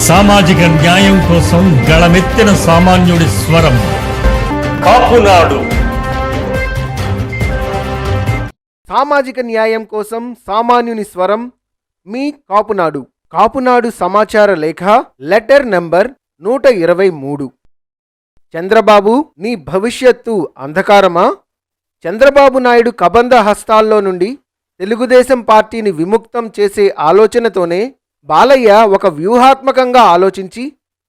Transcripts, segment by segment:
సామాజిక న్యాయం కోసం గళమెత్తిన సామాన్యుడి స్వరం కాపునాడు. సామాజిక న్యాయం కోసం సామాన్యుని స్వరం మీ కాపునాడు. కాపునాడు సమాచార లేఖ లెటర్ నంబర్ 123. చంద్రబాబు, నీ భవిష్యత్తు అంధకారమా? చంద్రబాబు నాయుడు కబంధ హస్తాల్లో నుండి తెలుగుదేశం పార్టీని విముక్తం చేసే ఆలోచనతోనే బాలయ్య ఒక వ్యూహాత్మకంగా ఆలోచించి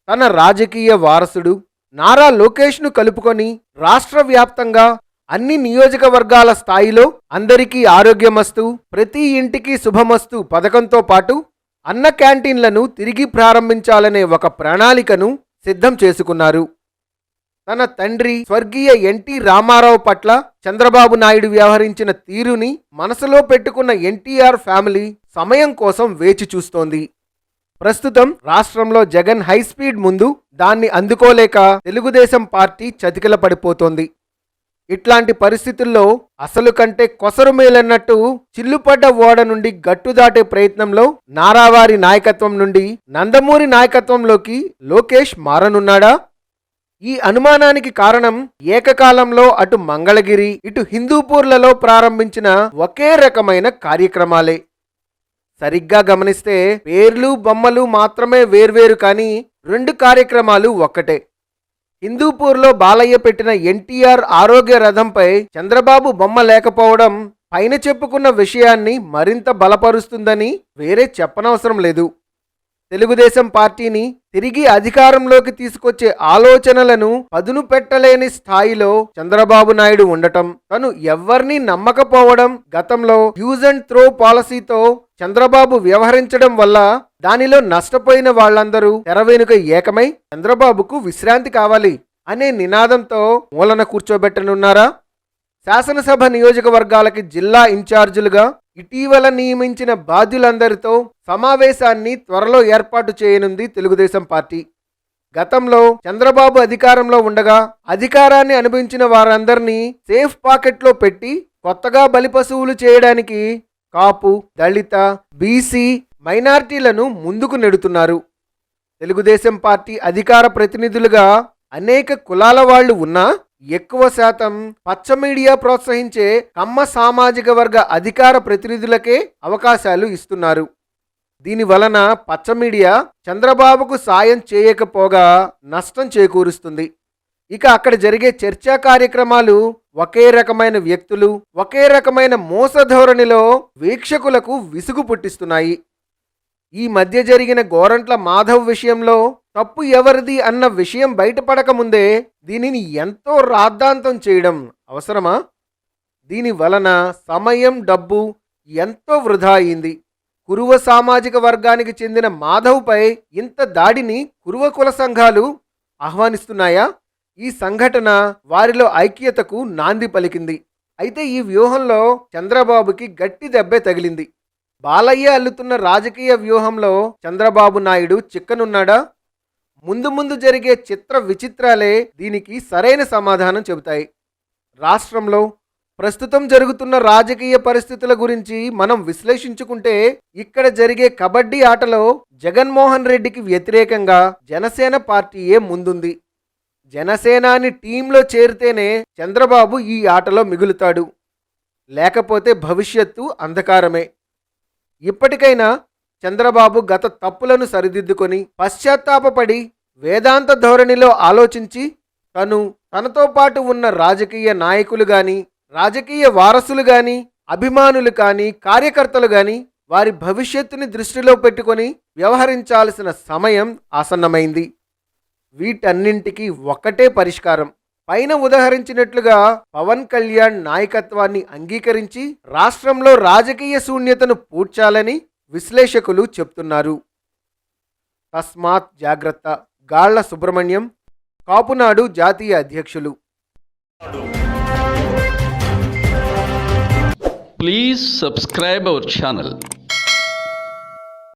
తన రాజకీయ వారసుడు నారా లోకేష్ను కలుపుకొని రాష్ట్ర వ్యాప్తంగా అన్ని నియోజకవర్గాల స్థాయిలో అందరికీ ఆరోగ్యమస్తు, ప్రతి ఇంటికి శుభమస్తు పథకంతో పాటు అన్న క్యాంటీన్లను తిరిగి ప్రారంభించాలనే ఒక ప్రణాళికను సిద్ధం చేసుకున్నారు. తన తండ్రి స్వర్గీయ ఎన్టీ రామారావు పట్ల చంద్రబాబు నాయుడు వ్యవహరించిన తీరుని మనసులో పెట్టుకున్న ఎన్టీఆర్ ఫ్యామిలీ సమయం కోసం వేచి చూస్తోంది. ప్రస్తుతం రాష్ట్రంలో జగన్ హైస్పీడ్ ముందు దాన్ని అందుకోలేక తెలుగుదేశం పార్టీ చతికిల పడిపోతోంది. ఇట్లాంటి పరిస్థితుల్లో అసలు కంటే కొసరు మేలన్నట్టు చిల్లుపడ్డ ఓడ నుండి గట్టు దాటే ప్రయత్నంలో నారావారి నాయకత్వం నుండి నందమూరి నాయకత్వంలోకి లోకేష్ మారనున్నాడా? ఈ అనుమానానికి కారణం ఏకకాలంలో అటు మంగళగిరి ఇటు హిందూపూర్లలో ప్రారంభించిన ఒకే రకమైన కార్యక్రమాలే. సరిగ్గా గమనిస్తే పేర్లు బొమ్మలు మాత్రమే వేర్వేరు, కానీ రెండు కార్యక్రమాలు ఒక్కటే. హిందూపూర్లో బాలయ్య పెట్టిన ఎన్టీఆర్ ఆరోగ్య రథంపై చంద్రబాబు బొమ్మ లేకపోవడం పైన చెప్పుకున్న విషయాన్ని మరింత బలపరుస్తుందని వేరే చెప్పనవసరం లేదు. తెలుగుదేశం పార్టీని తిరిగి అధికారంలోకి తీసుకొచ్చే ఆలోచనలను పదును పెట్టలేని స్థాయిలో చంద్రబాబు నాయుడు ఉండటం, తను ఎవ్వరినీ నమ్మకపోవడం, గతంలో యూజ్ అండ్ త్రో పాలసీతో చంద్రబాబు వ్యవహరించడం వల్ల దానిలో నష్టపోయిన వాళ్లందరూ తెర వెనుక ఏకమై చంద్రబాబుకు విశ్రాంతి కావాలి అనే నినాదంతో మూలన కూర్చోబెట్టనున్నారా? శాసనసభ నియోజకవర్గాలకి జిల్లా ఇన్ఛార్జీలుగా ఇటీవల నియమించిన బాధ్యులందరితో సమావేశాన్ని త్వరలో ఏర్పాటు చేయనుంది తెలుగుదేశం పార్టీ. గతంలో చంద్రబాబు అధికారంలో ఉండగా అధికారాన్ని అనుభవించిన వారందరినీ సేఫ్ పాకెట్లో పెట్టి కొత్తగా బలిపశువులు చేయడానికి కాపు, దళిత, బీసీ, మైనార్టీలను ముందుకు నెడుతున్నారు. తెలుగుదేశం పార్టీ అధికార ప్రతినిధులుగా అనేక కులాల వాళ్లు ఉన్నా ఎక్కువ శాతం పచ్చ మీడియా ప్రోత్సహించే కమ్మ సామాజిక వర్గ అధికార ప్రతినిధులకే అవకాశాలు ఇస్తున్నారు. దీని వలన పచ్చ మీడియా చంద్రబాబుకు సాయం చేయకపోగా నష్టం చేకూరుస్తుంది. ఇక అక్కడ జరిగే చర్చా కార్యక్రమాలు ఒకే రకమైన వ్యక్తులు, ఒకే రకమైన మోసధోరణిలో వీక్షకులకు విసుగు పుట్టిస్తున్నాయి. ఈ మధ్య జరిగిన గోరంట్ల మాధవ్ విషయంలో తప్పు ఎవరిది అన్న విషయం బయటపడకముందే దీనిని ఎంతో రాద్ధాంతం చేయడం అవసరమా? దీని వలన సమయం, డబ్బు ఎంతో వృధా అయింది. కురువ సామాజిక వర్గానికి చెందిన మాధవ్పై ఇంత దాడిని కురువ కుల సంఘాలు ఆహ్వానిస్తున్నాయా? ఈ సంఘటన వారిలో ఐక్యతకు నాంది పలికింది. అయితే ఈ వ్యూహంలో చంద్రబాబుకి గట్టి దెబ్బే తగిలింది. బాలయ్య అల్లుతున్న రాజకీయ వ్యూహంలో చంద్రబాబు నాయుడు చిక్కనున్నాడా? ముందు ముందు జరిగే చిత్ర విచిత్రాలే దీనికి సరైన సమాధానం చెబుతాయి. రాష్ట్రంలో ప్రస్తుతం జరుగుతున్న రాజకీయ పరిస్థితుల గురించి మనం విశ్లేషించుకుంటే ఇక్కడ జరిగే కబడ్డీ ఆటలో జగన్మోహన్ రెడ్డికి వ్యతిరేకంగా జనసేన పార్టీయే ముందుంది. జనసేనాని టీంలో చేరితేనే చంద్రబాబు ఈ ఆటలో మిగులుతాడు, లేకపోతే భవిష్యత్తు అంధకారమే. ఇప్పటికైనా చంద్రబాబు గత తప్పులను సరిదిద్దుకొని పశ్చాత్తాపపడి వేదాంత ధోరణిలో ఆలోచించి తనతో పాటు ఉన్న రాజకీయ నాయకులు కానీ, రాజకీయ వారసులు కానీ, అభిమానులు కానీ, కార్యకర్తలు కానీ వారి భవిష్యత్తుని దృష్టిలో పెట్టుకొని వ్యవహరించాల్సిన సమయం ఆసన్నమైంది. వీటన్నింటికి ఒక్కటే పరిష్కారం. పైన ఉదహరించినట్లుగా పవన్ కళ్యాణ్ నాయకత్వాన్ని అంగీకరించి రాష్ట్రంలో రాజకీయ శూన్యతను పూడ్చాలని విశ్లేషకులు చెప్తున్నారు. తస్మాత్ జాగ్రత్త. గాళ్ల సుబ్రహ్మణ్యం, కాపునాడు జాతీయ అధ్యక్షులు. Please subscribe our channel.